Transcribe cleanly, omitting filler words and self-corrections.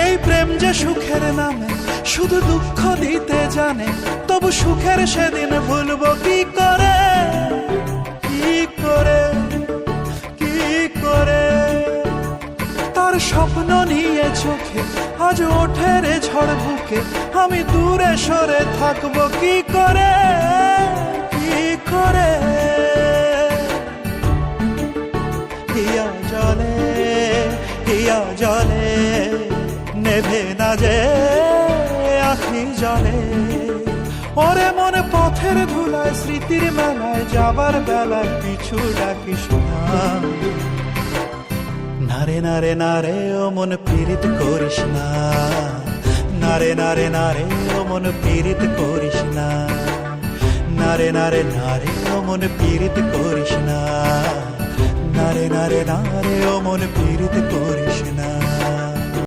এই প্রেম যে সুখের নামে শুধু দুঃখ দিতে জানে, তবু সুখের সেদিন ভুলবো কি করে, কি করে, কি করে। তার স্বপ্ন নিয়ে চোখে আজ ওঠে রে ঝড় বুকে, আমি দূরে সরে থাকবো কি করে, কি করে। হিয়া জলে, হিয়া জলে, নেভে না যে আখি জলে। ওরে মনে পথের ধুলায় স্মৃতির মেলায় যাবার বেলায় পিছু ডাকিস না। নারে নারে নারে ও মন পীড়িত করিস না, নারে নারে নারে ও মন পীড়িত করিস না, নারে নারে নারে ও মন পীড়িত করিস না, নারে নারে নারে ও মন পীড়িত করিস না।